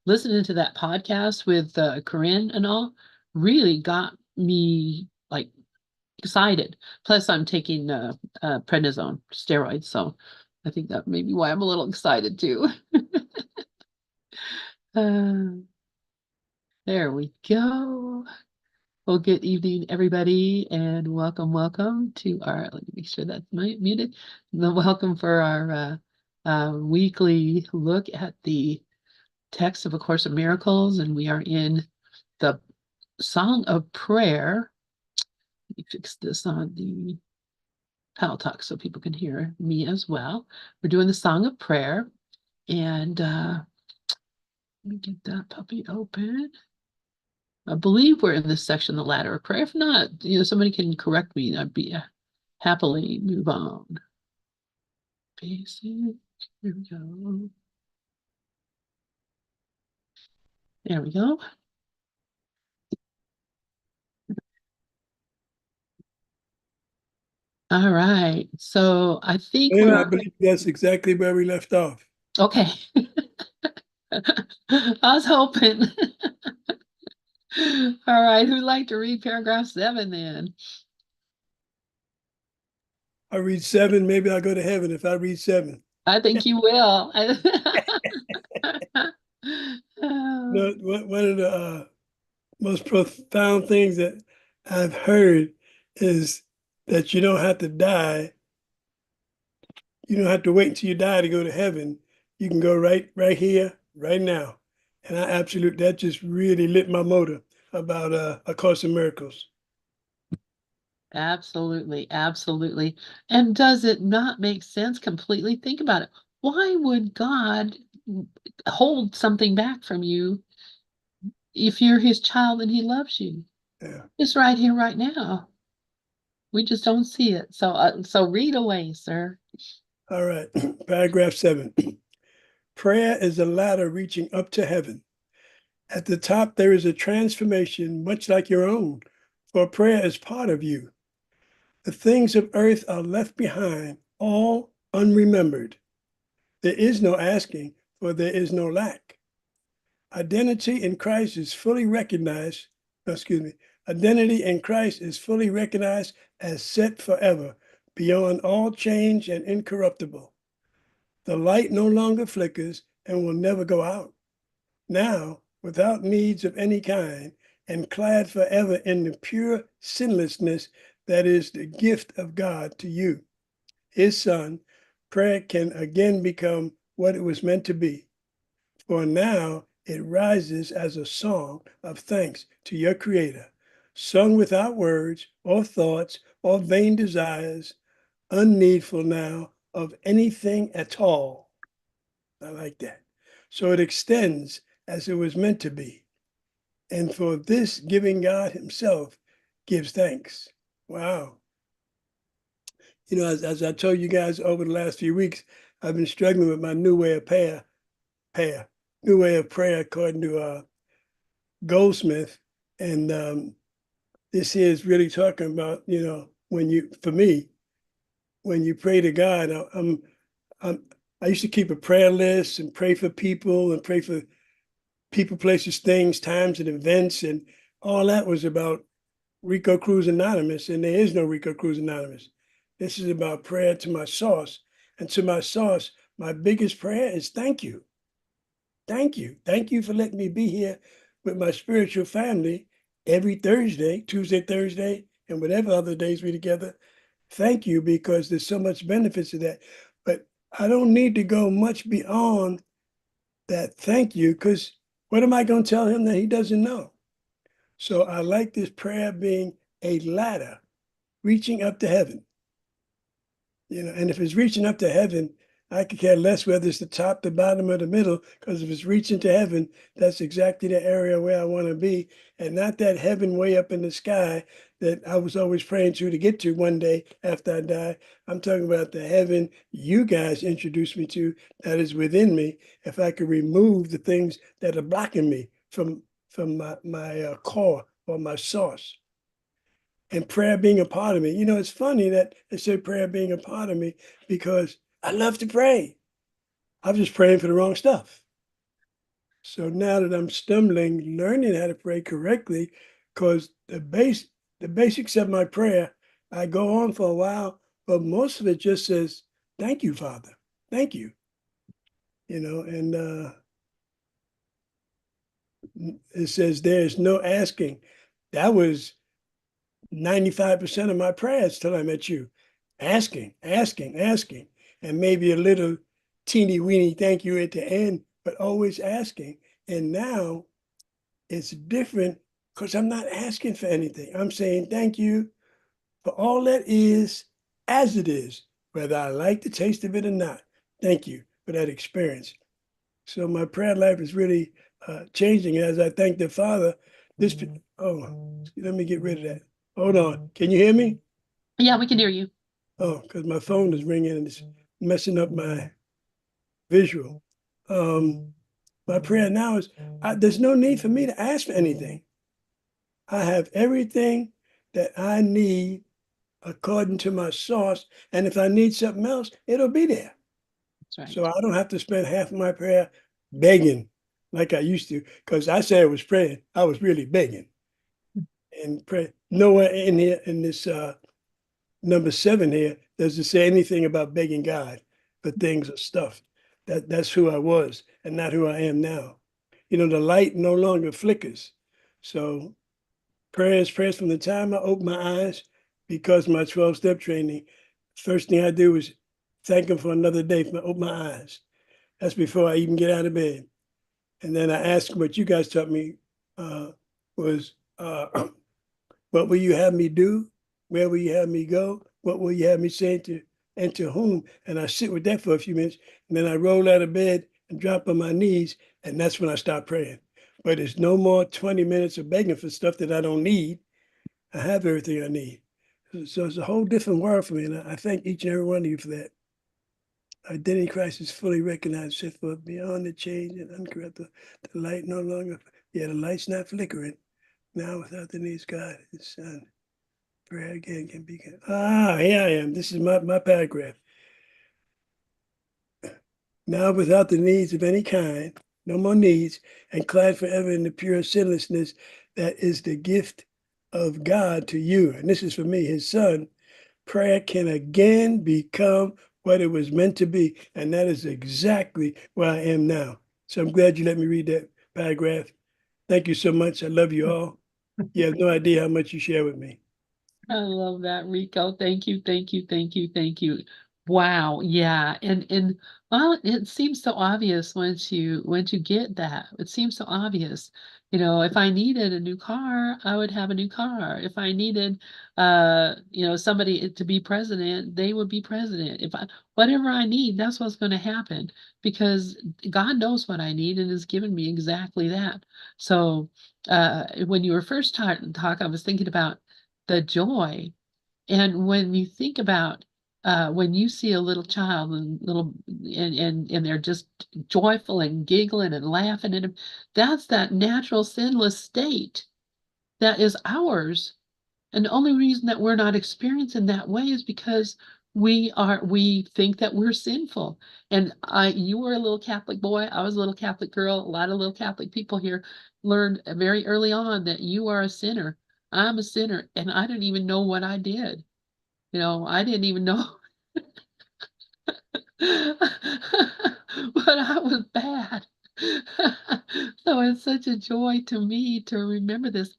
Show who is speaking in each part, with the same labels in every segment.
Speaker 1: listening to that podcast with Corinne and all really got me like excited. Plus, I'm taking prednisone steroids, so I think that may be why I'm a little excited too. Uh, there we go. Well, good evening, everybody, and welcome to our. Let me make sure that's muted. Welcome for our weekly look at the text of A Course of Miracles, and we are in the Song of Prayer. Let me fix this on the Panel Talk so people can hear me as well. We're doing the Song of Prayer, and let me get that puppy open. I believe we're in this section, the ladder of prayer. If not, somebody can correct me. I'd be happily move on. Basic. Here we go. There we go. All right. So I think
Speaker 2: And I
Speaker 1: we're
Speaker 2: believe that's exactly where we left off.
Speaker 1: okay. I was hoping. All right. Who'd like to read paragraph 7 then?
Speaker 2: I read 7, maybe I'll go to heaven if I read 7.
Speaker 1: I think you will.
Speaker 2: One of the most profound things that I've heard is that you don't have to die. You don't have to wait until you die to go to heaven. You can go right here, right now. And that just really lit my motor about A Course in Miracles.
Speaker 1: Absolutely, absolutely. And does it not make sense completely? Think about it. Why would God hold something back from you if you're his child and he loves you?
Speaker 2: Yeah.
Speaker 1: It's right here, right now. We just don't see it. So read away, sir.
Speaker 2: All right. Paragraph 7. Prayer is a ladder reaching up to heaven. At the top, there is a transformation much like your own, for prayer is part of you. The things of earth are left behind, all unremembered. There is no asking, for there is no lack. Identity in Christ is fully recognized, identity in Christ is fully recognized as set forever, beyond all change and incorruptible. The light no longer flickers and will never go out. Now, without needs of any kind, and clad forever in the pure sinlessness that is the gift of God to you, his Son, prayer can again become what it was meant to be. For now it rises as a song of thanks to your Creator, sung without words or thoughts or vain desires, unneedful now of anything at all. I like that. So it extends as it was meant to be. And for this, giving God himself gives thanks. Wow. As I told you guys over the last few weeks, I've been struggling with my new way of prayer, new way of prayer according to Goldsmith. And this here is really talking about, for me, when you pray to God, I used to keep a prayer list and pray for people and pray for people, places, things, times, and events, and all that was about Rico Cruz Anonymous, and there is no Rico Cruz Anonymous. This is about prayer to my source, and to my source, my biggest prayer is thank you. Thank you. Thank you for letting me be here with my spiritual family every Thursday, Tuesday, Thursday, and whatever other days we together. Thank you, because there's so much benefits to that. But I don't need to go much beyond that thank you, because what am I going to tell him that he doesn't know? So I like this prayer being a ladder reaching up to heaven. And if it's reaching up to heaven, I could care less whether it's the top, the bottom, or the middle, because if it's reaching to heaven, that's exactly the area where I want to be, and not that heaven way up in the sky that I was always praying to get to one day after I die. I'm talking about the heaven you guys introduced me to that is within me. If I could remove the things that are blocking me from my core or my source. And prayer being a part of me. It's funny that they say prayer being a part of me, because I love to pray. I'm just praying for the wrong stuff. So now that I'm stumbling, learning how to pray correctly, because the basics of my prayer, I go on for a while, but most of it just says, "Thank you, Father. Thank you." And it says there is no asking. That was 95% of my prayers till I met you. Asking, asking, asking, and maybe a little teeny weeny thank you at the end, but always asking. And now it's different because I'm not asking for anything. I'm saying thank you for all that is as it is, whether I like the taste of it or not. Thank you for that experience. So my prayer life is really changing as I thank the Father. This, oh, let me get rid of that. Hold on. Can you hear me?
Speaker 1: Yeah, we can hear you.
Speaker 2: Oh, because my phone is ringing and it's messing up my visual. My prayer now is there's no need for me to ask for anything. I have everything that I need according to my source. And if I need something else, it'll be there.
Speaker 1: That's
Speaker 2: So
Speaker 1: right.
Speaker 2: I don't have to spend half of my prayer begging like I used to. Because I said I was praying, I was really begging. And pray nowhere in here in this number 7 here does it say anything about begging God for things or stuff. That's who I was and not who I am now. The light no longer flickers. So prayers from the time I open my eyes, because my 12-step training, first thing I do is thank him for another day for open my eyes. That's before I even get out of bed. And then I ask him what you guys taught me was what will you have me do? Where will you have me go? What will you have me say to and to whom? And I sit with that for a few minutes, and then I roll out of bed and drop on my knees, and that's when I start praying. But it's no more 20 minutes of begging for stuff that I don't need. I have everything I need. So it's a whole different world for me, and I thank each and every one of you for that. Identity crisis fully recognized, set forth beyond the change and uncorruptible. The light no longer, the light's not flickering. Now without the needs, God, His Son. Prayer again can be. Here I am. This is my paragraph. Now without the needs of any kind, no more needs, and clad forever in the pure sinlessness that is the gift of God to you. And this is for me, His Son. Prayer can again become what it was meant to be. And that is exactly where I am now. So I'm glad you let me read that paragraph. Thank you so much. I love you all. You have no idea how much you share with me.
Speaker 1: I love that, Rico. Thank you, thank you, thank you, thank you. Wow, yeah. And well, it seems so obvious once you get that. It seems so obvious. If I needed a new car, I would have a new car. If I needed somebody to be president, they would be president. If I whatever I need, that's what's going to happen because God knows what I need and has given me exactly that. So when you were first talk, I was thinking about the joy. And when you think about when you see a little child and they're just joyful and giggling and laughing at him, that's that natural sinless state that is ours. And the only reason that we're not experiencing that way is because we think that we're sinful. And you were a little Catholic boy, I was a little Catholic girl. A lot of little Catholic people here learned very early on that you are a sinner. I'm a sinner, and I didn't even know what I did. I didn't even know. But I was bad. So it's such a joy to me to remember this.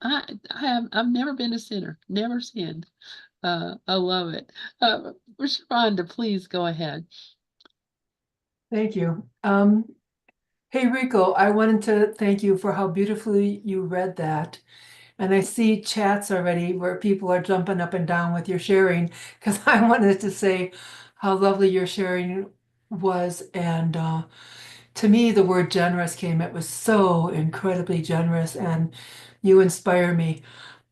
Speaker 1: I've never been a sinner, never sinned. I love it. Rhonda, please go ahead.
Speaker 3: Thank you. Hey, Rico, I wanted to thank you for how beautifully you read that. And I see chats already where people are jumping up and down with your sharing because I wanted to say how lovely your sharing was. And to me, the word generous came. It was so incredibly generous, and you inspire me.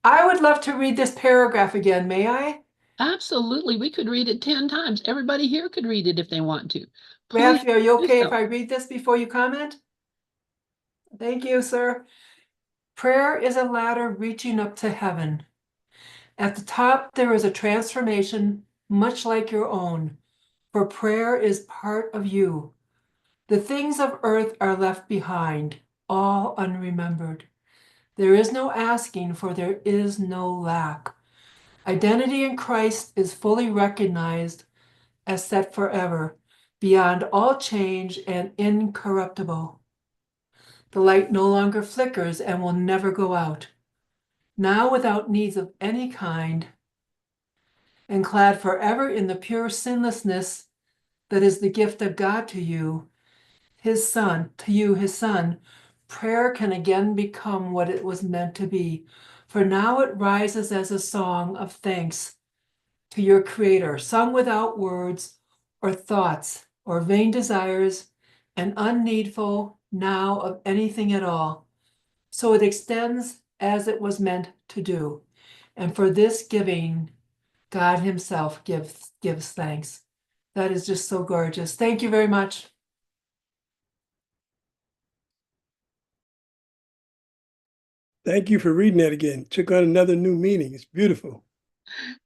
Speaker 3: I would love to read this paragraph again, may I?
Speaker 1: Absolutely. We could read it 10 times. Everybody here could read it if they want to. Please
Speaker 3: Matthew, are you
Speaker 1: do
Speaker 3: okay if
Speaker 1: so.
Speaker 3: I read this before you comment? Thank you, sir. Prayer is a ladder reaching up to heaven. At the top, there is a transformation much like your own, for prayer is part of you. The things of earth are left behind, all unremembered. There is no asking, for there is no lack. Identity in Christ is fully recognized as set forever, beyond all change and incorruptible. The light no longer flickers and will never go out. Now without needs of any kind, and clad forever in the pure sinlessness that is the gift of God to you, his son, prayer can again become what it was meant to be. For now it rises as a song of thanks to your Creator, sung without words or thoughts or vain desires, and unneedful now of anything at all. So it extends as it was meant to do. And for this giving, God Himself gives thanks. That is just so gorgeous. Thank you very much.
Speaker 2: Thank you for reading that again. Took on another new meaning. It's beautiful.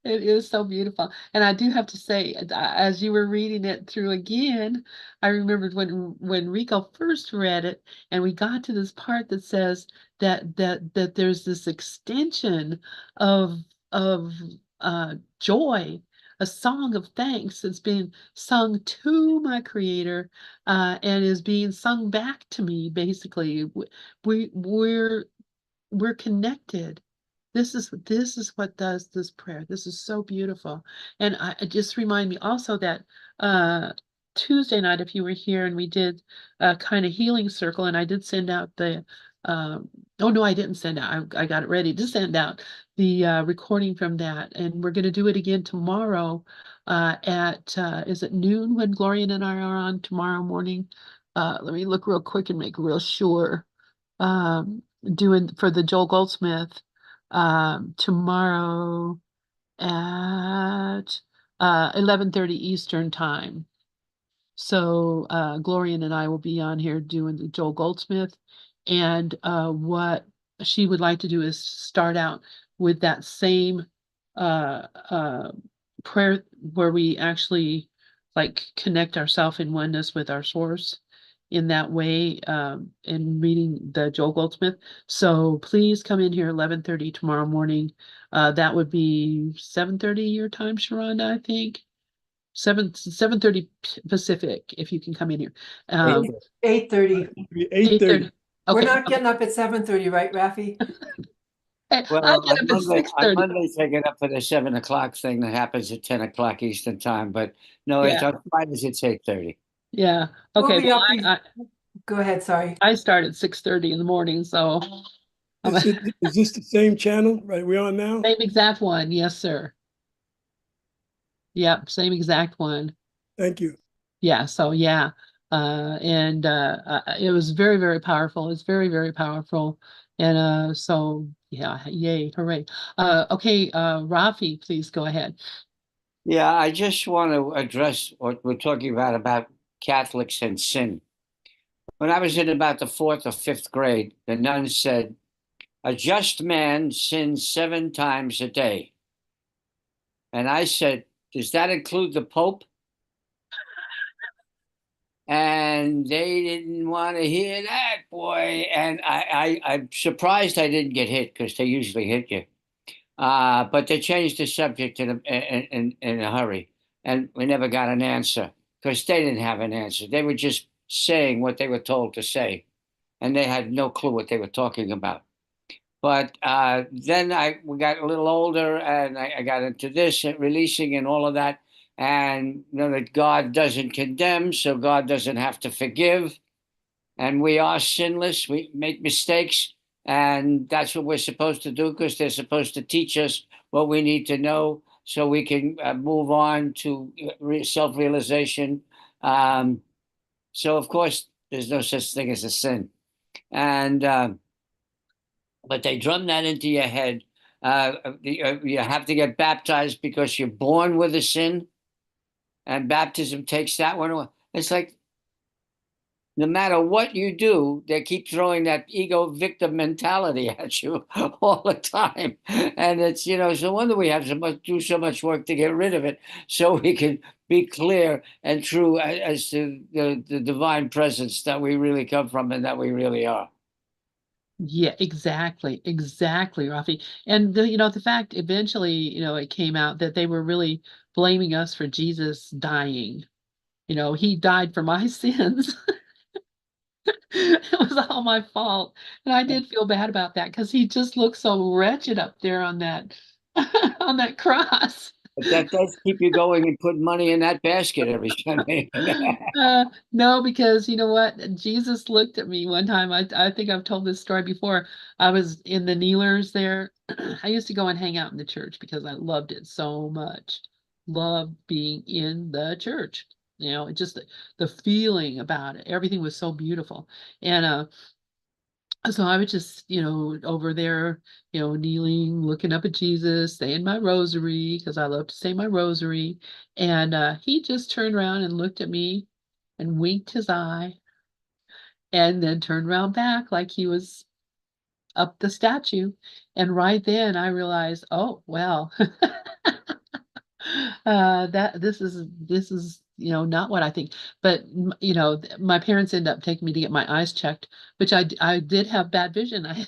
Speaker 1: It is so beautiful. And I do have to say, as you were reading it through again, I remembered when Rico first read it, and we got to this part that says that there's this extension of of joy, a song of thanks that's being sung to my Creator, and is being sung back to me, basically. We we're we're connected. This is what does this prayer. This is so beautiful. And it just remind me also that Tuesday night, if you were here and we did a kind of healing circle, and I did send out the oh no, I didn't send out. I got it ready to send out the recording from that. And we're going to do it again tomorrow at is it noon when Gloria and I are on tomorrow morning? Let me look real quick and make real sure. Um, doing for the Joel Goldsmith tomorrow at 11:30 Eastern time. So Gloria and I will be on here doing the Joel Goldsmith, and what she would like to do is start out with that same uh, uh, prayer where we actually like connect ourselves in oneness with our source in that way in reading the Joel Goldsmith. So please come in here 11:30 tomorrow morning. That would be 7:30 your time, Sharonda, I think. 7:30 Pacific, if you can come in here.
Speaker 3: 8:30.
Speaker 2: 8:30.
Speaker 1: 8:30.
Speaker 3: We're
Speaker 1: Okay.
Speaker 3: not getting up at 7:30, right, Rafi?
Speaker 1: Hey, I
Speaker 4: Well,
Speaker 1: get up at 6:30.
Speaker 4: Mondays I get up for the 7 o'clock thing that happens at 10 o'clock Eastern time. But no, it's
Speaker 1: Yeah,
Speaker 4: on Fridays it's 8:30.
Speaker 1: yeah.
Speaker 3: We'll
Speaker 1: Okay.
Speaker 3: be
Speaker 1: Well,
Speaker 3: up. Go ahead, sorry.
Speaker 1: I start at 6:30 in the morning, so I'm
Speaker 2: Is this the same channel, right? We're on now?
Speaker 1: same exact one. Yes, sir. Yep, same exact one.
Speaker 2: Thank you.
Speaker 1: Yeah, so yeah. And it was very, very powerful. It's very, very powerful. And so yeah, yay, hooray. Okay, Rafi, please go ahead.
Speaker 4: Yeah, I just want to address what we're talking about Catholics and sin. When I was in about the fourth or fifth grade, the nun said, "A just man sins 7 times a day." And I said, "Does that include the Pope?" And they didn't want to hear that, boy. And I'm surprised I didn't get hit because they usually hit you. But they changed the subject in a hurry, and we never got an answer because they didn't have an answer. They were just saying what they were told to say, and they had no clue what they were talking about. But then we got a little older, and I got into this and releasing and all of that, and you know that God doesn't condemn, so God doesn't have to forgive, and we are sinless. We make mistakes, and that's what we're supposed to do because they're supposed to teach us what we need to know so we can move on to self-realization. Um, so, of course, there's no such thing as a sin, and but they drum that into your head. You have to get baptized because you're born with a sin, and baptism takes that one away. It's like no matter what you do, they keep throwing that ego victim mentality at you all the time. And it's, no wonder we have do so much work to get rid of it so we can be clear and true as to the divine presence that we really come from and that we really are.
Speaker 1: Yeah, exactly, Rafi. And the fact eventually, it came out that they were really blaming us for Jesus dying. He died for my sins. It was all my fault. And I did feel bad about that because he just looked so wretched up there on that on that cross.
Speaker 4: But that does keep you going and put money in that basket every Sunday.
Speaker 1: No, because you know what? Jesus looked at me one time. I think I've told this story before. I was in the kneelers there. I used to go and hang out in the church because I loved it so much. Loved being in the church. Just the feeling about it. Everything was so beautiful. And so I was just, over there, kneeling, looking up at Jesus, saying my rosary, because I love to say my rosary. And he just turned around and looked at me and winked his eye and then turned around back like he was up the statue. And right then I realized, oh, well, that this is not what I think. But my parents ended up taking me to get my eyes checked, which I did have bad vision. I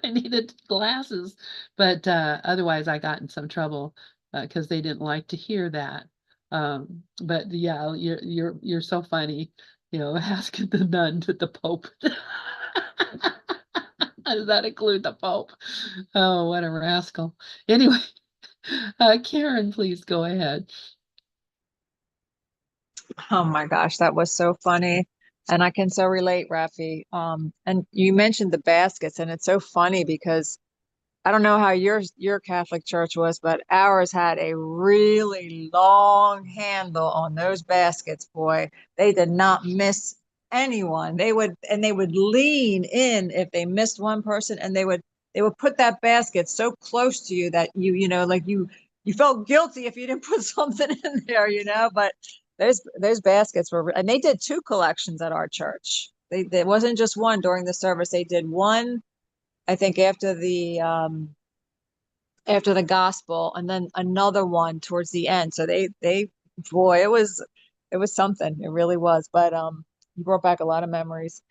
Speaker 1: I needed glasses, but otherwise I got in some trouble because they didn't like to hear that. But yeah, you're so funny, asking the nun to the Pope. Does that include the Pope? Oh, what a rascal. Anyway, Karen, please go ahead.
Speaker 5: Oh my gosh, that was so funny. And I can so relate, Rafi. And you mentioned the baskets, and it's so funny because I don't know how your Catholic church was, but ours had a really long handle on those baskets, boy. They did not miss anyone. They would lean in if they missed one person, and they would put that basket so close to you that like you felt guilty if you didn't put something in there, but those baskets were, and they did two collections at our church. They wasn't just one during the service. They did one, I think, after the gospel, and then another one towards the end. So boy, it was something. It really was. But you brought back a lot of memories.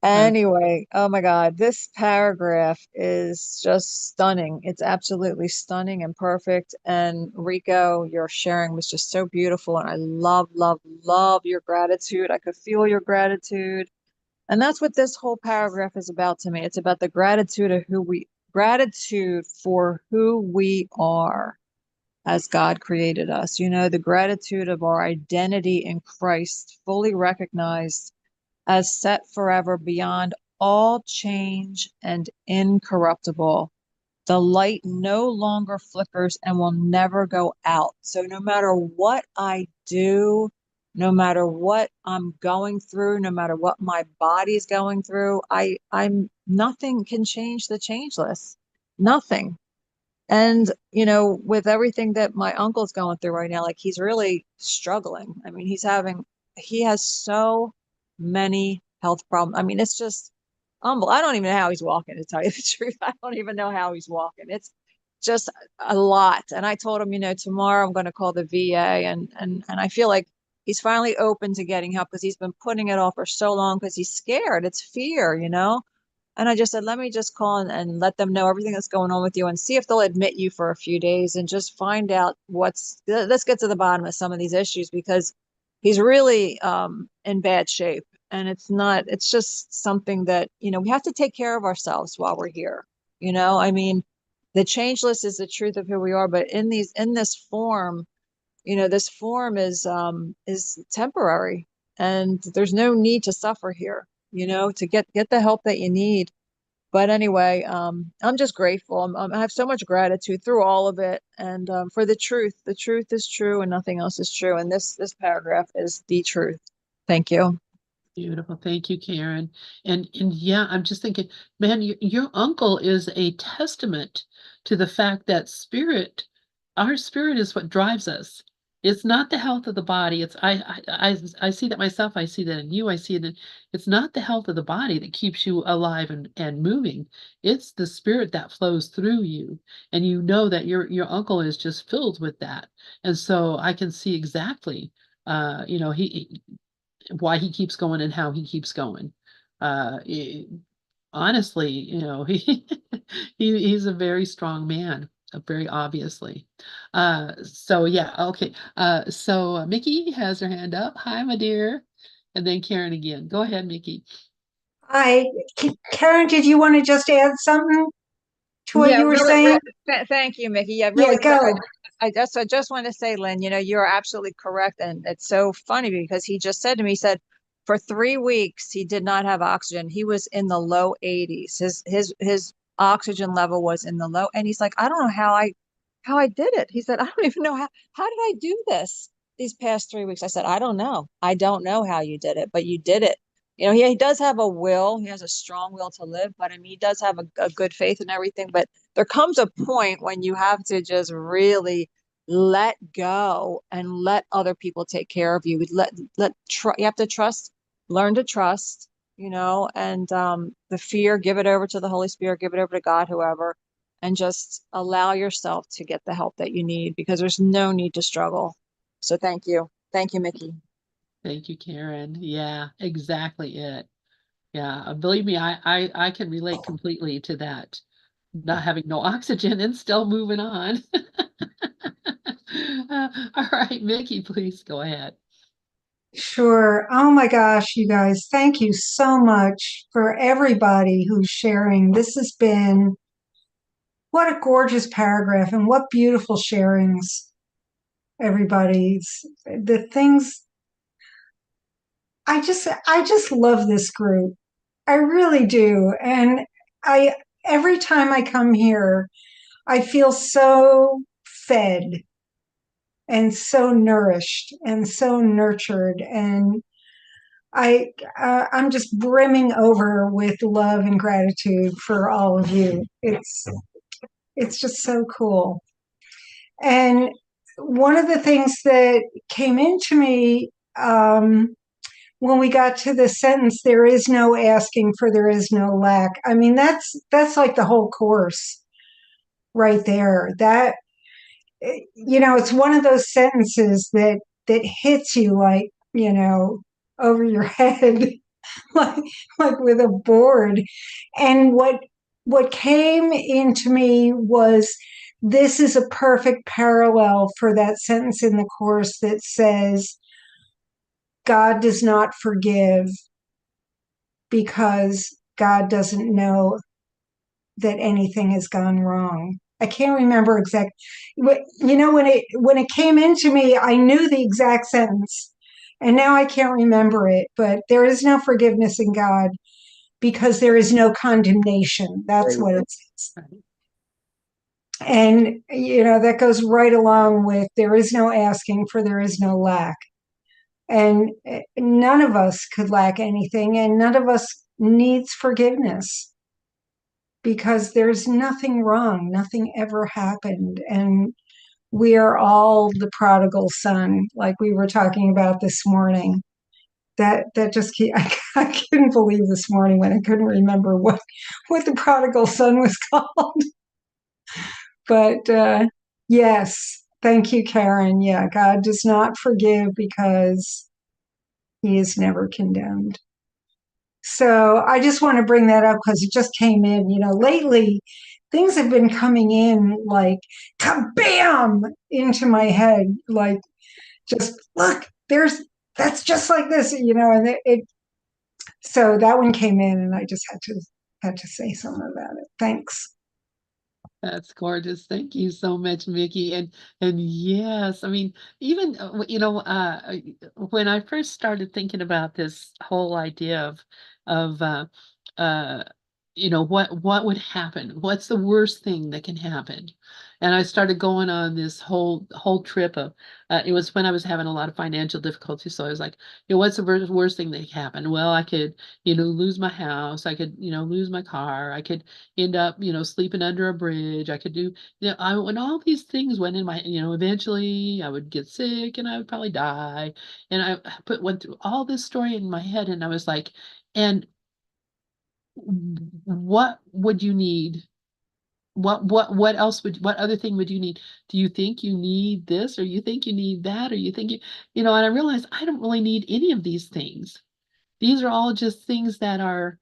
Speaker 1: Uh,
Speaker 5: Anyway, oh my God, this paragraph is just stunning. It's absolutely stunning and perfect. And Rico, your sharing was just so beautiful. And I love, love, love your gratitude. I could feel your gratitude. And that's what this whole paragraph is about to me. It's about the gratitude for who we are as God created us. The gratitude of our identity in Christ, fully recognized as set forever beyond all change and incorruptible. The light no longer flickers and will never go out. So no matter what I do, no matter what I'm going through, no matter what my body's going through, I'm nothing can change the changeless. Nothing. And, with everything that my uncle's going through right now, like he's really struggling. I mean, he has so many health problems. I mean, it's just humble. I don't even know how he's walking, to tell you the truth. I don't even know how he's walking. It's just a lot. And I told him, tomorrow I'm going to call the VA, and I feel like he's finally open to getting help because he's been putting it off for so long because he's scared. It's fear. And I just said, let me just call and let them know everything that's going on with you and see if they'll admit you for a few days and just find out let's get to the bottom of some of these issues because he's really in bad shape. And it's just something that, we have to take care of ourselves while we're here. I mean, the changeless is the truth of who we are, but in this form, this form is temporary, and there's no need to suffer here, to get the help that you need. But anyway, I'm just grateful. I have so much gratitude through all of it, and for the truth. The truth is true, and nothing else is true. And this paragraph is the truth. Thank you.
Speaker 1: Beautiful. Thank you, Karen. And yeah, I'm just thinking, man, your uncle is a testament to the fact that our spirit is what drives us. It's not the health of the body. I see that myself. I see that in you. I see it. It's not the health of the body that keeps you alive and moving. It's the spirit that flows through you, and you know that your uncle is just filled with that. And so I can see exactly, he why he keeps going and how he keeps going. Honestly, he's a very strong man, very obviously. So yeah, okay. So Mickey has her hand up. Hi, my dear. And then Karen again. Go ahead, Mickey.
Speaker 6: Hi, Karen, did you want to just add something to what
Speaker 5: Yeah,
Speaker 6: you were
Speaker 5: really,
Speaker 6: saying?
Speaker 5: thank you, Mickey. Yeah,
Speaker 6: Yeah,
Speaker 5: really quick.
Speaker 6: go.
Speaker 5: I just want to say, Lynn, you're absolutely correct. And it's so funny because he just said to me, he said, for 3 weeks, he did not have oxygen. He was in the low 80s. His oxygen level was in the low, and he's like, I don't know how I did it. He said, I don't even know how did I do this these past 3 weeks? I said, I don't know. I don't know how you did it, but you did it. He does have a will. He has a strong will to live, but I mean, he does have a good faith and everything. But there comes a point when you have to just really let go and let other people take care of you. You have to trust, learn to trust, and the fear, give it over to the Holy Spirit, give it over to God, whoever, and just allow yourself to get the help that you need because there's no need to struggle. So thank you. Thank you, Mickey.
Speaker 1: Thank you, Karen. Yeah, exactly it. Yeah, believe me, I can relate completely to that. Not having no oxygen and still moving on. All right, Mickey, please go ahead.
Speaker 6: Sure. Oh my gosh, you guys, thank you so much for everybody who's sharing. This has been what a gorgeous paragraph and what beautiful sharings, everybody's the things I just love this group. I really do. And I every time I come here, I feel so fed and so nourished and so nurtured, and I'm just brimming over with love and gratitude for all of you. It's just so cool. And one of the things that came into me when we got to the sentence, there is no asking for there is no lack. I mean, that's like the whole course right there. That it's one of those sentences that hits you like, over your head, like like with a board. And what came into me was this is a perfect parallel for that sentence in the course that says God does not forgive because God doesn't know that anything has gone wrong. I can't remember exact. When it came into me, I knew the exact sentence, and now I can't remember it. But there is no forgiveness in God because there is no condemnation. That's what it says. And that goes right along with there is no asking for there is no lack. And none of us could lack anything, and none of us needs forgiveness because there's nothing wrong, nothing ever happened. And we are all the prodigal son, like we were talking about this morning. That just I couldn't believe this morning when I couldn't remember what the prodigal son was called. But yes, thank you, Karen. Yeah, God does not forgive because he is never condemned. So I just want to bring that up because it just came in. Lately things have been coming in like kabam into my head, like just look, that's just like this, and so that one came in, and I just had to say something about it. Thanks.
Speaker 1: That's gorgeous. Thank you so much, Mickey. And yes, I mean, even when I first started thinking about this whole idea of what would happen? What's the worst thing that can happen? And I started going on this whole trip of it was when I was having a lot of financial difficulty. So I was like, what's the worst thing that can happen? Well, I could, lose my house, I could, lose my car, I could end up, sleeping under a bridge, I could do, when all these things went in my, eventually I would get sick and I would probably die. And went through all this story in my head, and I was like, and what would you need? What else what other thing would you need? Do you think you need this, or you think you need that, or you think and I realized I don't really need any of these things. These are all just things that are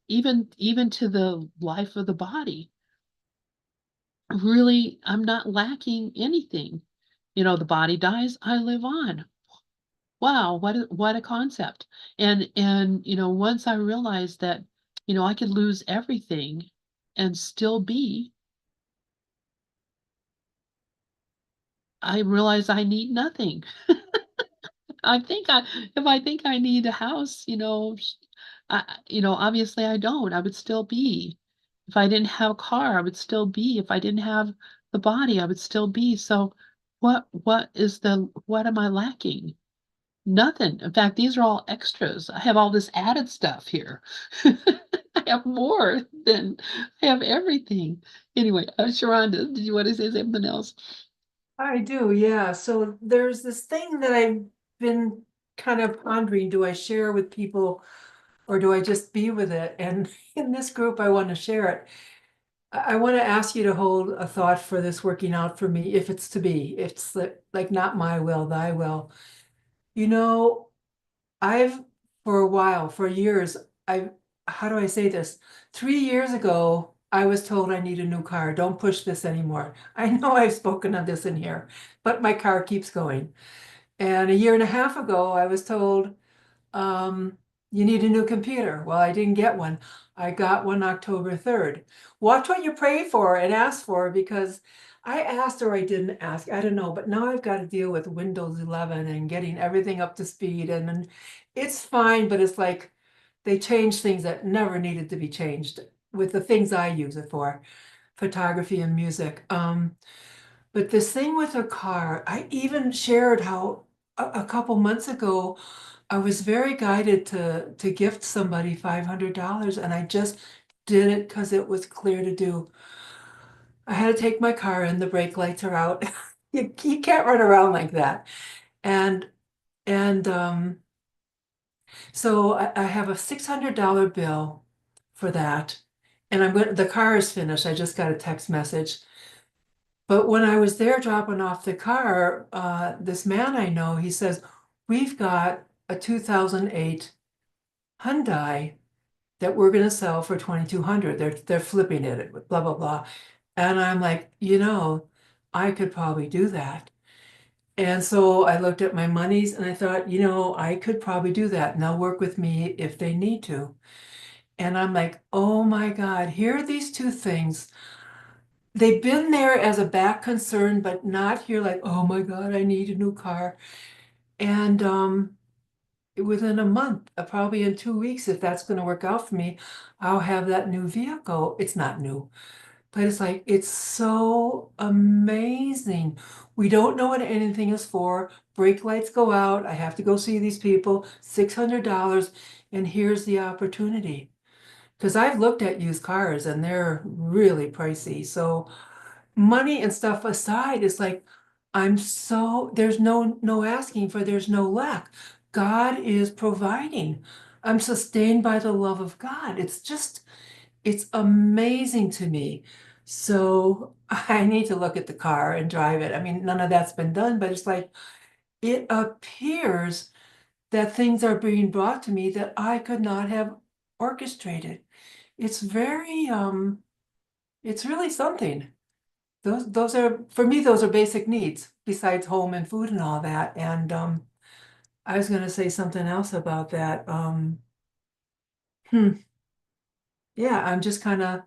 Speaker 1: even to the life of the body. Really, I'm not lacking anything. The body dies, I live on. Wow, what a concept. And once I realized that, I could lose everything and still be, I realized I need nothing. I think I if I think I need a house, obviously I don't. I would still be. If I didn't have a car, I would still be. If I didn't have the body, I would still be. So what am I lacking? Nothing. In fact, these are all extras. I have all this added stuff here. I have more than I have everything. Anyway, Sharonda, did you want to say something else?
Speaker 3: I do, yeah. So there's this thing that I've been kind of pondering. Do I share with people or do I just be with it? And in this group, I want to share it. I want to ask you to hold a thought for this working out for me, if it's to be. It's like not my will, thy will. You know, I've for a while, for years, how do I say this? 3 years ago, I was told I need a new car. Don't push this anymore. I know I've spoken of this in here, but my car keeps going. And a year and a half ago, I was told, um, you need a new computer. Well, I didn't get one. I got one October 3rd. Watch what you pray for and ask for, because I asked or I didn't ask. I don't know. But now I've got to deal with Windows 11 and getting everything up to speed. And it's fine, but it's like they changed things that never needed to be changed with the things I use it for, photography and music. But this thing with a car, I even shared how a couple months ago, I was very guided to gift somebody $500, and I just did it because it was clear to do. I had to take my car in, the brake lights are out. You can't run around like that. And so I have a $600 bill for that. And the car is finished. I just got a text message. But when I was there dropping off the car, this man I know, he says, we've got a 2008 Hyundai that we're going to sell for 2,200. They're flipping it, blah, blah, blah. And I'm like, I could probably do that. And so I looked at my monies and I thought, I could probably do that. And they'll work with me if they need to. And I'm like, oh my God, here are these two things. They've been there as a back concern, but not here like, oh my God, I need a new car. And within a month, probably in 2 weeks, if that's going to work out for me, I'll have that new vehicle. It's not new, but it's like, it's so amazing. We don't know what anything is for. Brake lights go out. I have to go see these people, $600. And here's the opportunity. Because I've looked at used cars and they're really pricey. So money and stuff aside, it's like there's no asking for, there's no lack. God is providing. I'm sustained by the love of God. It's amazing to me. So I need to look at the car and drive it. I mean, none of that's been done, but it's like it appears that things are being brought to me that I could not have orchestrated. It's it's really something. Those are, for me, those are basic needs besides home and food and all that. And I was going to say something else about that. Hmm, yeah, I'm just kind of,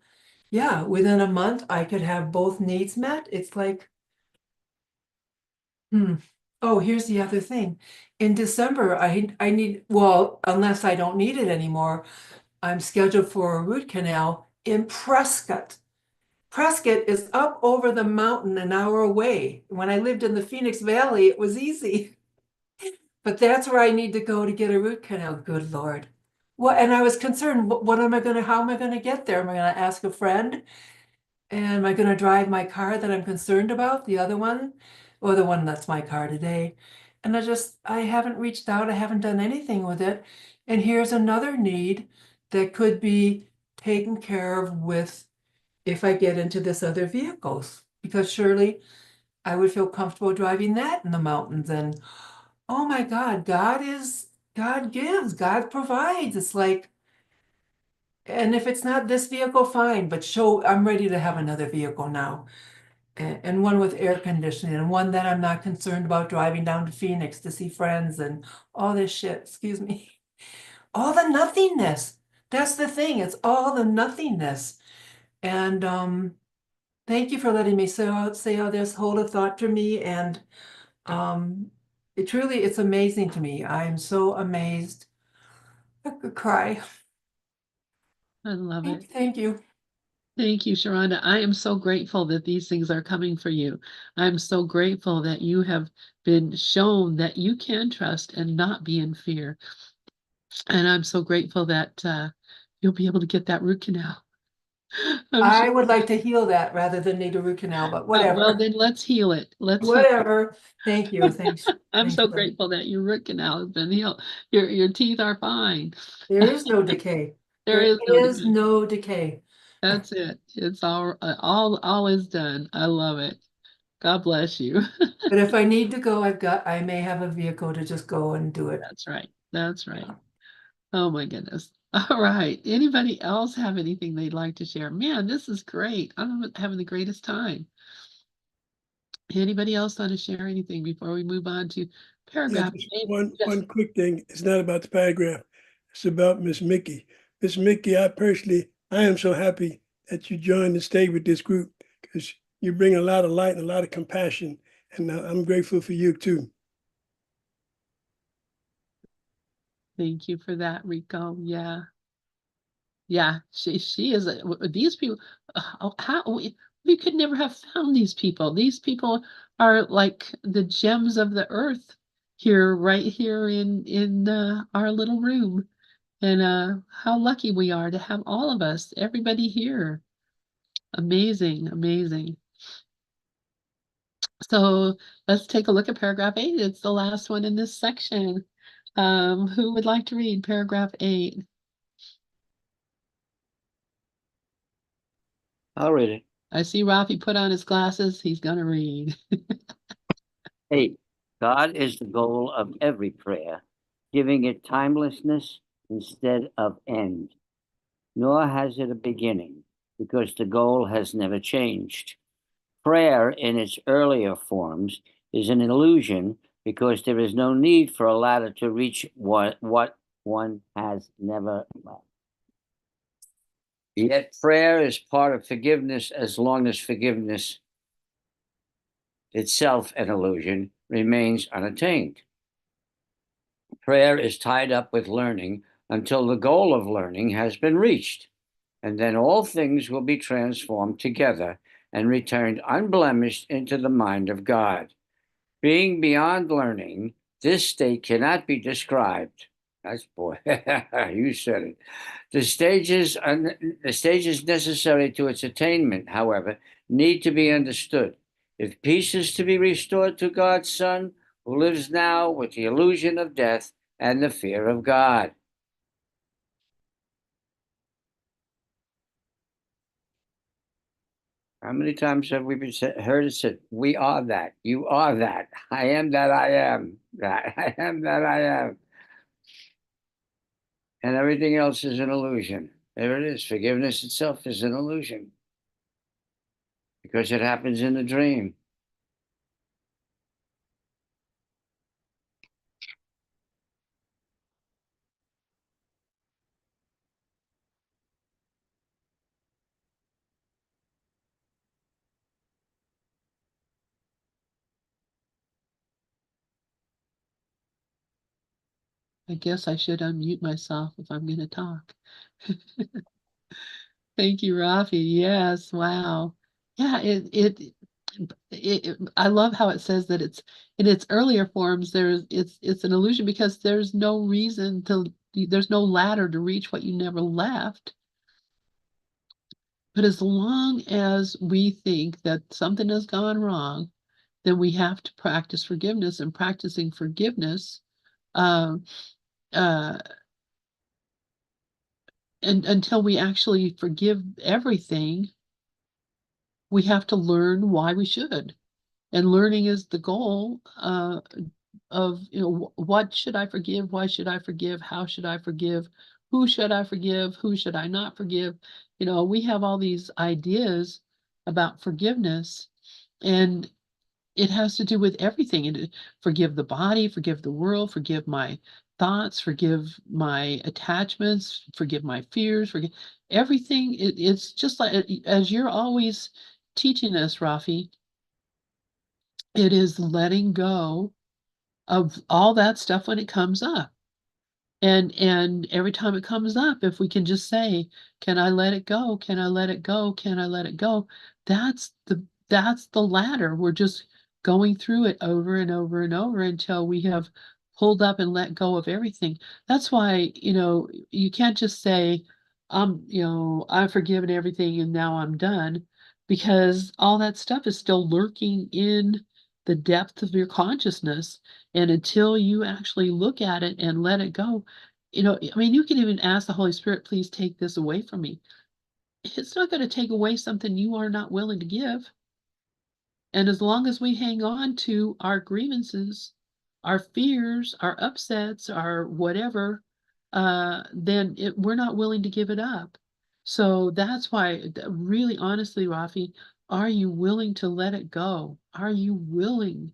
Speaker 3: yeah, within a month I could have both needs met. It's like, hmm. Oh, here's the other thing. In December, I need, well, unless I don't need it anymore, I'm scheduled for a root canal in Prescott. Prescott is up over the mountain an hour away. When I lived in the Phoenix Valley, it was easy. But that's where I need to go to get a root canal. Good Lord. Well, and I was concerned, how am I gonna get there? Am I gonna ask a friend? And am I gonna drive my car that I'm concerned about, the other one, or the one that's my car today? And I haven't reached out, I haven't done anything with it. And here's another need that could be taken care of with if I get into this other vehicles, because surely I would feel comfortable driving that in the mountains. And oh my God, God gives, God provides. It's like, and if it's not this vehicle, fine, but I'm ready to have another vehicle now. And one with air conditioning, and one that I'm not concerned about driving down to Phoenix to see friends and all this shit, excuse me. All the nothingness. That's the thing. It's all the nothingness. And thank you for letting me say all this, hold a thought to me. And it's amazing to me. I am so amazed. I could cry.
Speaker 1: I love it.
Speaker 3: Thank you.
Speaker 1: Thank you, Sharonda. I am so grateful that these things are coming for you. I'm so grateful that you have been shown that you can trust and not be in fear. And I'm so grateful that you'll be able to get that root canal. I'm
Speaker 3: I
Speaker 1: sure.
Speaker 3: would like to heal that rather than need a root canal, but
Speaker 1: Well,
Speaker 3: whatever.
Speaker 1: then let's heal it. Let's heal.
Speaker 3: Whatever. Thank you. Thanks.
Speaker 1: I'm
Speaker 3: Thanks,
Speaker 1: so
Speaker 3: Lynn.
Speaker 1: grateful that your root canal has been healed. Your teeth are fine.
Speaker 3: There is no decay.
Speaker 1: There
Speaker 3: There
Speaker 1: is no
Speaker 3: is
Speaker 1: decay.
Speaker 3: no decay.
Speaker 1: That's it. It's all is done. I love it. God bless you.
Speaker 3: But if I need to go, I may have a vehicle to just go and do it.
Speaker 1: That's right. That's right. Oh my goodness. All right. Anybody else have anything they'd like to share? Man, this is great. I'm having the greatest time. Anybody else want to share anything before we move on to
Speaker 2: Yeah,
Speaker 1: paragraph
Speaker 2: just
Speaker 1: 8?
Speaker 2: one
Speaker 1: Yes.
Speaker 2: one quick thing. It's not about the paragraph. It's about Miss Mickey. Miss Mickey, I am so happy that you joined and stayed with this group because you bring a lot of light and a lot of compassion, and I'm grateful for you too.
Speaker 1: Thank you for that, Rico. Yeah. Yeah, she is these people how we could never have found these people. These people are like the gems of the earth here, right here in our little room. And how lucky we are to have all of us, everybody here. Amazing, amazing. So let's take a look at paragraph 8. It's the last one in this section. Who would like to read paragraph 8?
Speaker 4: I'll read it.
Speaker 1: I see Rafi put on his glasses. He's gonna read.
Speaker 4: 8. God is the goal of every prayer, giving it timelessness instead of end. Nor has it a beginning, because the goal has never changed. Prayer in its earlier forms is an illusion because there is no need for a ladder to reach what one has never left. Yet prayer is part of forgiveness as long as forgiveness itself, an illusion, remains unattained. Prayer is tied up with learning until the goal of learning has been reached, and then all things will be transformed together and returned unblemished into the mind of God. Being beyond learning, this state cannot be described. That's boy, you said it. The stages necessary to its attainment, however, need to be understood. If peace is to be restored to God's Son, who lives now with the illusion of death and the fear of God. How many times have we heard it said, "We are that, you are that, I am that I am, that I am that I am," and everything else is an illusion. There it is. Forgiveness itself is an illusion because it happens in a dream.
Speaker 1: I guess I should unmute myself if I'm going to talk. Thank you, Rafi. Yes, wow. Yeah, I love how it says that it's in its earlier forms, it's an illusion because there's no reason there's no ladder to reach what you never left. But as long as we think that something has gone wrong, then we have to practice forgiveness, and practicing forgiveness, um, uh, and until we actually forgive everything, we have to learn why we should. And learning is the goal of, what should I forgive? Why should I forgive? How should I forgive? Who should I forgive? Who should I not forgive? We have all these ideas about forgiveness, and it has to do with everything. And forgive the body, forgive the world, forgive my thoughts, forgive my attachments, forgive my fears, forgive everything. It's just like, as you're always teaching us, Rafi, it is letting go of all that stuff when it comes up. And every time it comes up, if we can just say, can I let it go? Can I let it go? Can I let it go? That's the ladder. We're just going through it over and over and over until we have pulled up and let go of everything. That's why, you can't just say, I've forgiven everything and now I'm done, because all that stuff is still lurking in the depth of your consciousness. And until you actually look at it and let it go, I mean, you can even ask the Holy Spirit, please take this away from me. It's not going to take away something you are not willing to give. And as long as we hang on to our grievances, our fears, our upsets, our whatever, then we're not willing to give it up. So that's why, really honestly, Rafi, are you willing to let it go? Are you willing?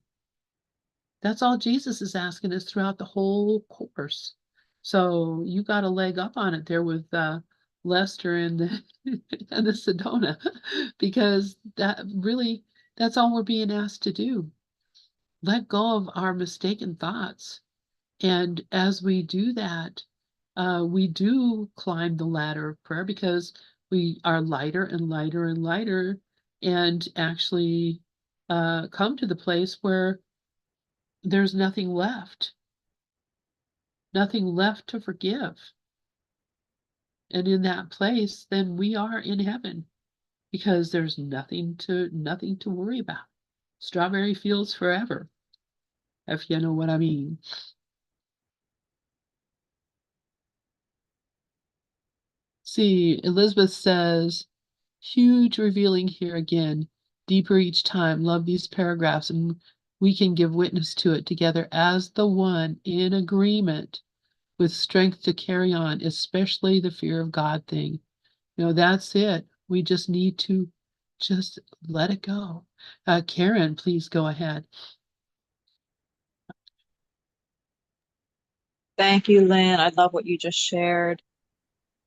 Speaker 1: That's all Jesus is asking us throughout the whole course. So you got a leg up on it there with Lester and and the Sedona, because that's all we're being asked to do. Let go of our mistaken thoughts. And as we do that, we do climb the ladder of prayer, because we are lighter and lighter and lighter, and actually come to the place where there's nothing left to forgive. And in that place, then we are in heaven, because there's nothing to worry about. Strawberry fields forever, if you know what I mean. See, Elizabeth says, huge revealing here again, deeper each time. Love these paragraphs, and we can give witness to it together as the one in agreement, with strength to carry on, especially the fear of God thing. That's it. We just need to just let it go. Karen, please go ahead.
Speaker 5: Thank you, Lynn. I love what you just shared.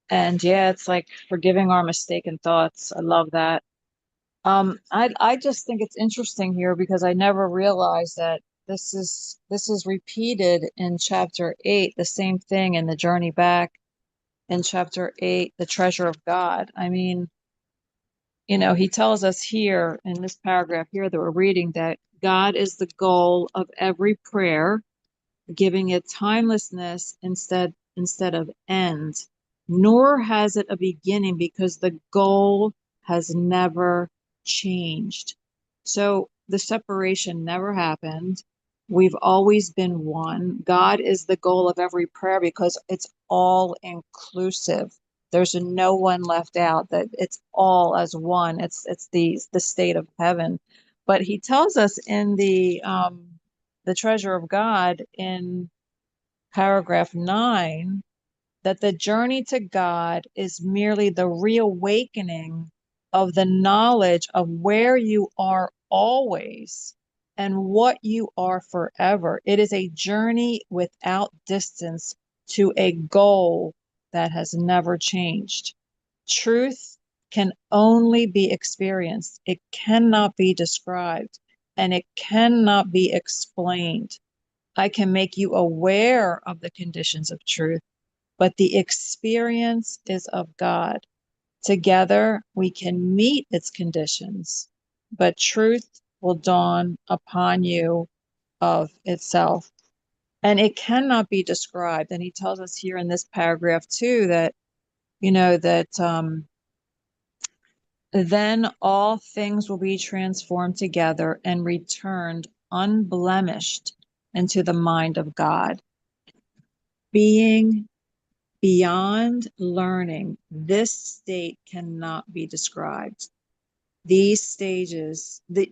Speaker 5: And yeah, it's like forgiving our mistaken thoughts. I love that. I just think it's interesting here because I never realized that this is repeated in chapter 8, the same thing in the journey back in chapter 8, the treasure of God. I mean, he tells us here in this paragraph here that we're reading that God is the goal of every prayer, giving it timelessness instead of end, nor has it a beginning because the goal has never changed. So the separation never happened. We've always been one. God is the goal of every prayer because it's all inclusive. There's no one left out, that it's all as one. It's the state of heaven. But he tells us in the treasure of God in paragraph 9 that the journey to God is merely the reawakening of the knowledge of where you are always and what you are forever. It is a journey without distance to a goal that has never changed. Truth can only be experienced, it cannot be described, and it cannot be explained. I can make you aware of the conditions of truth, but the experience is of God. Together, we can meet its conditions, but truth will dawn upon you of itself. And it cannot be described. And he tells us here in this paragraph too that, then all things will be transformed together and returned unblemished into the mind of God. Being beyond learning, this state cannot be described. These stages, the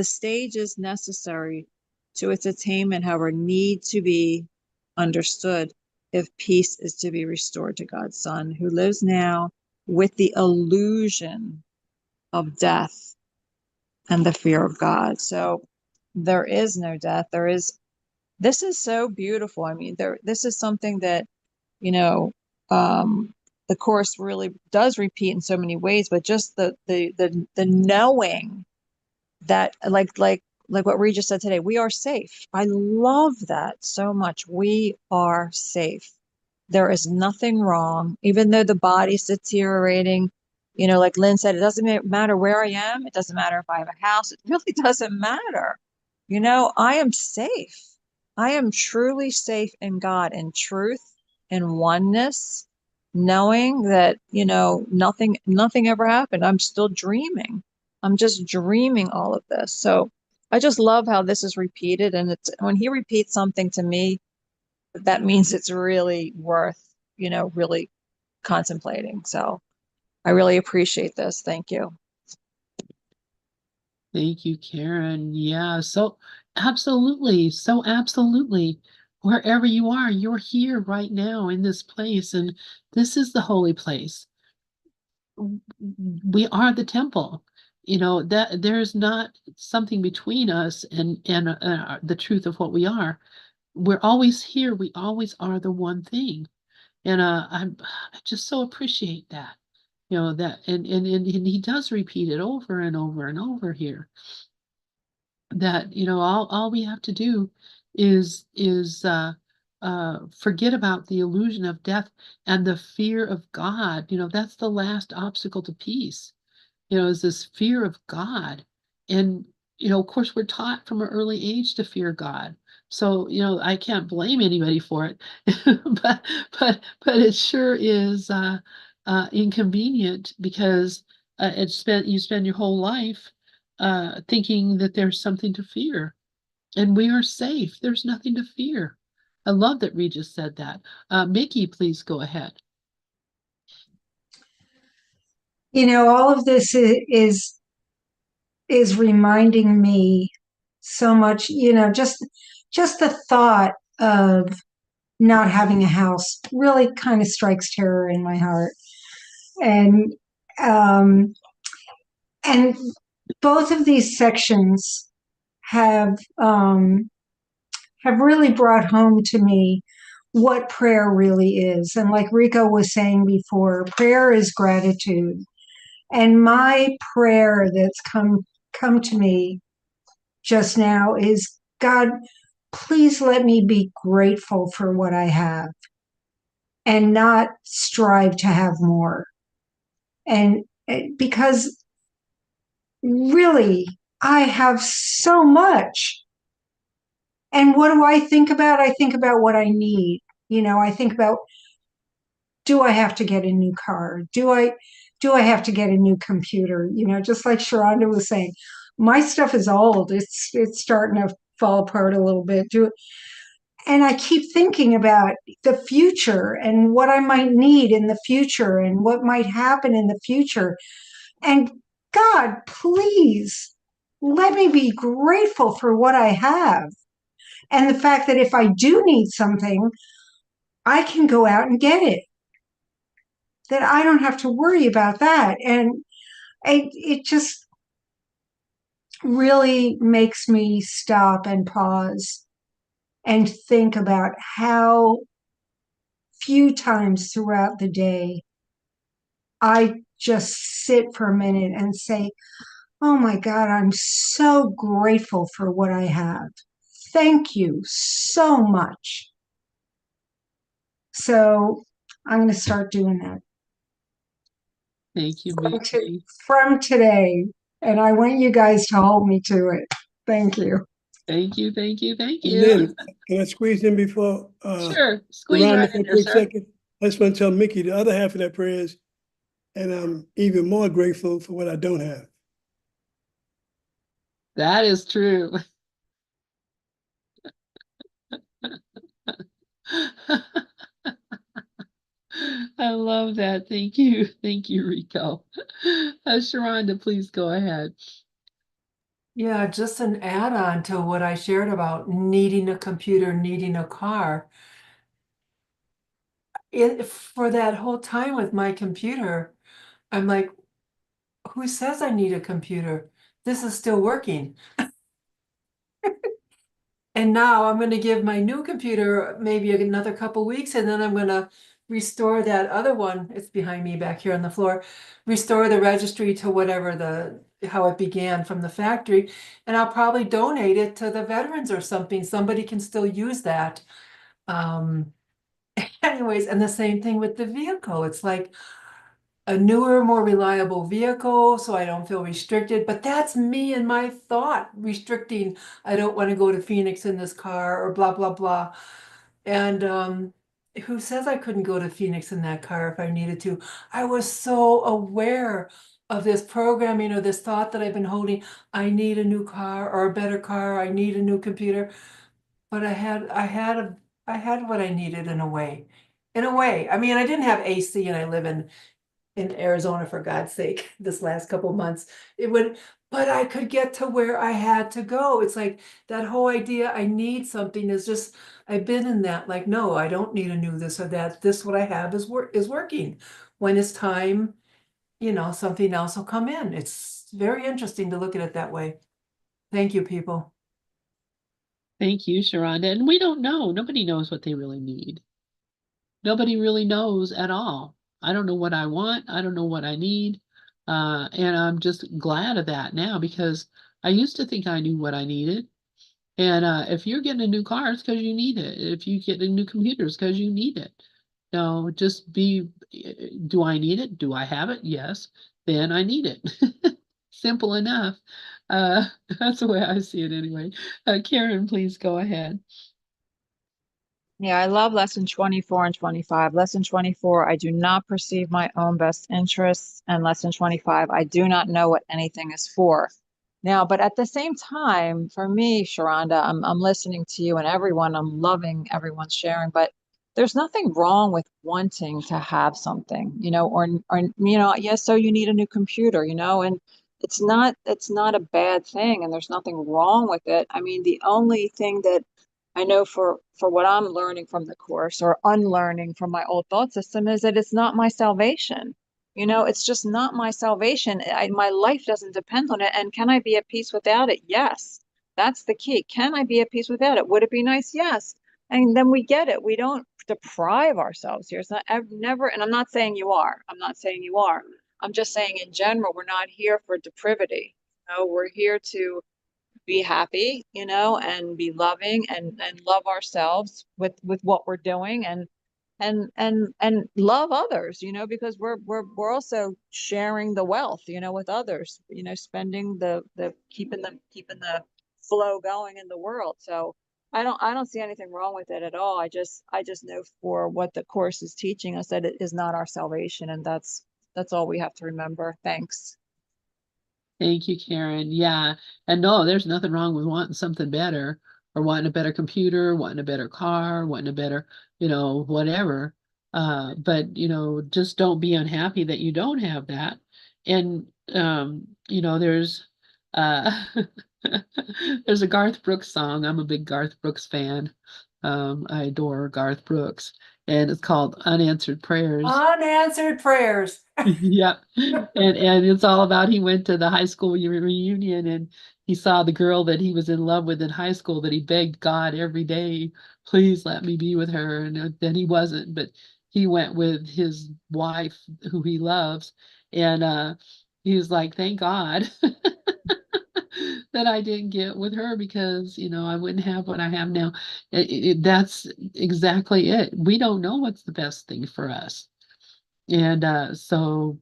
Speaker 5: stages necessary to its attainment, however, need to be understood if peace is to be restored to God's Son, who lives now with the illusion of death and the fear of God. So there is no death. This is so beautiful. I mean, this is something that, you know, the course really does repeat in so many ways, but just the knowing that, like what Regis said today, we are safe. I love that so much. We are safe. There is nothing wrong, even though the body's deteriorating. Like Lynn said, it doesn't matter where I am. It doesn't matter if I have a house. It really doesn't matter. I am safe. I am truly safe in God, in truth, in oneness, knowing that, nothing ever happened. I'm still dreaming. I'm just dreaming all of this. So I just love how this is repeated. And it's when he repeats something to me, that means it's really worth, really contemplating. So I really appreciate this. Thank you.
Speaker 1: Thank you, Karen. Yeah, so absolutely. So absolutely. Wherever you are, you're here right now in this place, and this is the holy place. We are the temple. That there's not something between us and the truth of what we are. We're always here. We always are the one thing. And I just so appreciate that. That and he does repeat it over and over and over here. That all we have to do is forget about the illusion of death and the fear of God. That's the last obstacle to peace. Is this fear of God. And of course we're taught from an early age to fear God. So I can't blame anybody for it. but it sure is inconvenient because you spend your whole life thinking that there's something to fear, and we are safe. There's nothing to fear. I love that Regis said that. Mickey, please go ahead.
Speaker 6: All of this is reminding me so much, just the thought of not having a house really kind of strikes terror in my heart. And um, and both of these sections have really brought home to me what prayer really is. And like Rico was saying before, prayer is gratitude. And my prayer that's come to me just now is, God, please let me be grateful for what I have and not strive to have more. And because really, I have so much. And what do I think about? I think about what I need. I think about, do I have to get a new car? Do I have to get a new computer? Just like Sharonda was saying, my stuff is old. It's starting to fall apart a little bit. And I keep thinking about the future and what I might need in the future and what might happen in the future. And God, please let me be grateful for what I have. And the fact that if I do need something, I can go out and get it, that I don't have to worry about that. And it just really makes me stop and pause and think about how few times throughout the day I just sit for a minute and say, oh my God, I'm so grateful for what I have. thank you so much. So I'm going to start doing that
Speaker 1: Thank you,
Speaker 6: from,
Speaker 1: Mickey.
Speaker 6: from today. And I want you guys to hold me to it. Thank you.
Speaker 1: Thank you, thank you, thank
Speaker 2: And
Speaker 1: you.
Speaker 2: then, can I squeeze in before
Speaker 1: Sure, squeeze
Speaker 2: Rhonda
Speaker 1: right
Speaker 2: for
Speaker 1: in
Speaker 2: a
Speaker 1: there,
Speaker 2: quick
Speaker 1: sir.
Speaker 2: second? I just want to tell Mickey the other half of that prayer is, and I'm even more grateful for what I don't have.
Speaker 1: That is true. I love that. Thank you. Thank you, Rico. Sharonda, please go ahead.
Speaker 3: Yeah, just an add-on to what I shared about needing a computer, needing a car. For that whole time with my computer, I'm like, who says I need a computer? This is still working. And now I'm going to give my new computer maybe another couple weeks, and then I'm going to restore that other one. It's behind me back here on the floor. Restore the registry to whatever how it began from the factory, and I'll probably donate it to the veterans or something. Somebody can still use that. Anyways, and the same thing with the vehicle. It's like a newer, more reliable vehicle, so I don't feel restricted. But that's me and my thought restricting. I don't want to go to Phoenix in this car or blah, blah, blah. And who says I couldn't go to Phoenix in that car if I needed to? I was so aware of this programming or this thought that I've been holding. I need a new car or a better car. I need a new computer. But I had what I needed in a way. In a way. I mean, I didn't have AC and I live in Arizona, for God's sake, this last couple months. But I could get to where I had to go. It's like that whole idea I need something is just, I've been in that, like, no, I don't need a new this or that. This what I have is working. When it's time, something else will come in. It's very interesting to look at it that way. Thank you, people.
Speaker 1: Thank you, Sharonda. And we don't know. Nobody knows what they really need. Nobody really knows at all. I don't know what I want. I don't know what I need. And I'm just glad of that now because I used to think I knew what I needed. And if you're getting a new car, it's because you need it. If you get a new computer, it's because you need it. No, just do I need it? Do I have it? Yes. Then I need it. Simple enough. Uh, that's the way I see it anyway. Karen, please go ahead.
Speaker 5: Yeah, I love lesson 24 and 25. Lesson 24, I do not perceive my own best interests. And lesson 25, I do not know what anything is for. Now, but at the same time, for me, Sharonda, I'm listening to you and everyone. I'm loving everyone's sharing, but there's nothing wrong with wanting to have something, yes, so you need a new computer, and it's not a bad thing, and there's nothing wrong with it. I mean, the only thing that I know for what I'm learning from the course or unlearning from my old thought system is that it's not my salvation. It's just not my salvation. My life doesn't depend on it. And can I be at peace without it? Yes. That's the key. Can I be at peace without it? Would it be nice? Yes. And then we get it. We don't deprive ourselves here. It's not I've never, and I'm not saying you are. I'm not saying you are. I'm just saying in general, we're not here for depravity. We're here to be happy, and be loving and love ourselves with what we're doing and love others, because we're also sharing the wealth, with others, spending the keeping the flow going in the world. So I don't see anything wrong with it at all. I just know for what the course is teaching us that it is not our salvation, and that's all we have to remember. Thanks.
Speaker 1: Thank you, Karen. Yeah. And no, there's nothing wrong with wanting something better or wanting a better computer, wanting a better car, wanting a better, whatever. But, just don't be unhappy that you don't have that. And, there's, uh, there's a Garth Brooks song. I'm a big Garth Brooks fan. I adore Garth Brooks, and it's called Unanswered Prayers.
Speaker 3: Unanswered prayers.
Speaker 1: Yeah. And it's all about he went to the high school reunion and he saw the girl that he was in love with in high school that he begged God every day, please let me be with her. And then he wasn't, but he went with his wife who he loves. And he was like, thank God. that I didn't get with her because, I wouldn't have what I have now. That's exactly it. We don't know what's the best thing for us. And so,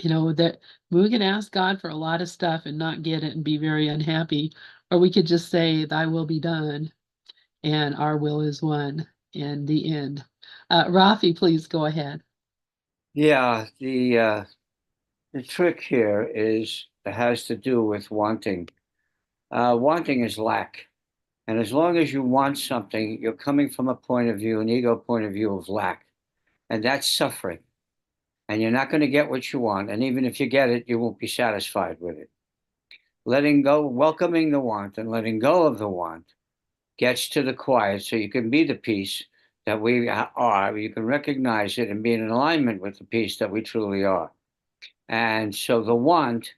Speaker 1: that we can ask God for a lot of stuff and not get it and be very unhappy, or we could just say, Thy will be done, and our will is one, and the end. Rafi, please go ahead.
Speaker 4: Yeah, the trick here has to do with wanting. Wanting is lack. And as long as you want something, you're coming from a point of view, an ego point of view of lack. And that's suffering. And you're not going to get what you want. And even if you get it, you won't be satisfied with it. Letting go, welcoming the want and letting go of the want gets to the quiet so you can be the peace that we are. You can recognize it and be in alignment with the peace that we truly are. And so the want,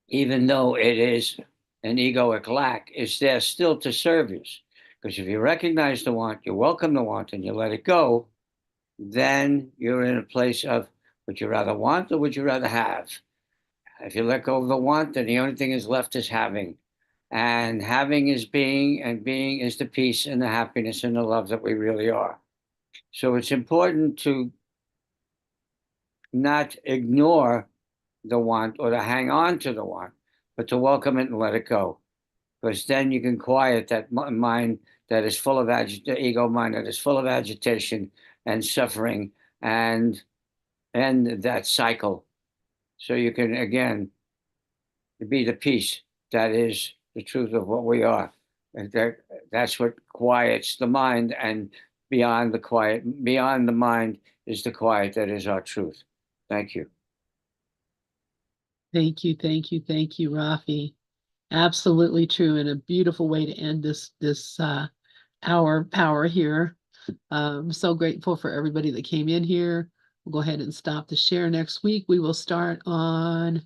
Speaker 4: even though it is an egoic lack, is there still to serve you. Because if you recognize the want, you welcome the want, and you let it go, then you're in a place of would you rather want or would you rather have? If you let go of the want, then the only thing is left is having. And having is being, and being is the peace and the happiness and the love that we really are. So it's important to not ignore the want or to hang on to the want, but to welcome it and let it go. Because then you can quiet that mind that is full of the ego mind that is full of agitation and suffering and end that cycle. So you can again be the peace that is the truth of what we are. And that's what quiets the mind, and beyond the mind is the quiet that is our truth. Thank you.
Speaker 1: Thank you, thank you, thank you, Rafi. Absolutely true, and a beautiful way to end this hour power here. So grateful for everybody that came in here. We'll go ahead and stop the share. Next week we will start on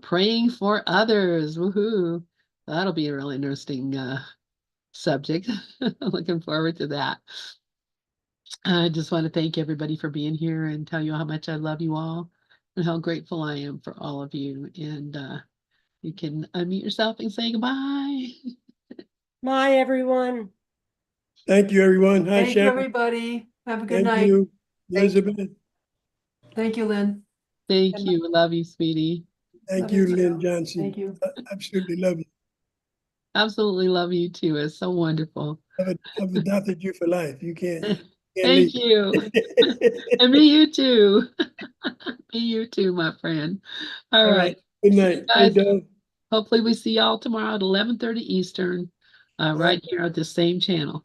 Speaker 1: praying for others. Woohoo! That'll be a really interesting subject. Looking forward to that. I just want to thank everybody for being here and tell you how much I love you all and how grateful I am for all of you. And you can unmute yourself and say goodbye.
Speaker 7: Bye, everyone.
Speaker 2: Thank you, everyone. Hi,
Speaker 3: Thank you,
Speaker 2: Sharon.
Speaker 3: everybody. Have a good
Speaker 2: Thank
Speaker 3: night.
Speaker 2: you,
Speaker 5: Thank you.
Speaker 2: Elizabeth.
Speaker 3: Thank you, Lynn.
Speaker 1: Thank you. Love you, sweetie.
Speaker 2: Thank
Speaker 3: Love
Speaker 2: you,
Speaker 3: you too.
Speaker 2: Lynn Johnson.
Speaker 3: Thank you.
Speaker 2: Absolutely love you.
Speaker 1: Absolutely love you too. It's so wonderful.
Speaker 2: I've adopted you for life. You can't
Speaker 1: Thank
Speaker 2: leave.
Speaker 1: you. And me, you too. Me, you too, my friend. All right.
Speaker 2: Good
Speaker 1: See
Speaker 2: night.
Speaker 1: you guys.
Speaker 2: Hey, Dove.
Speaker 1: Hopefully we see y'all tomorrow at 11:30 Eastern, right here at the same channel.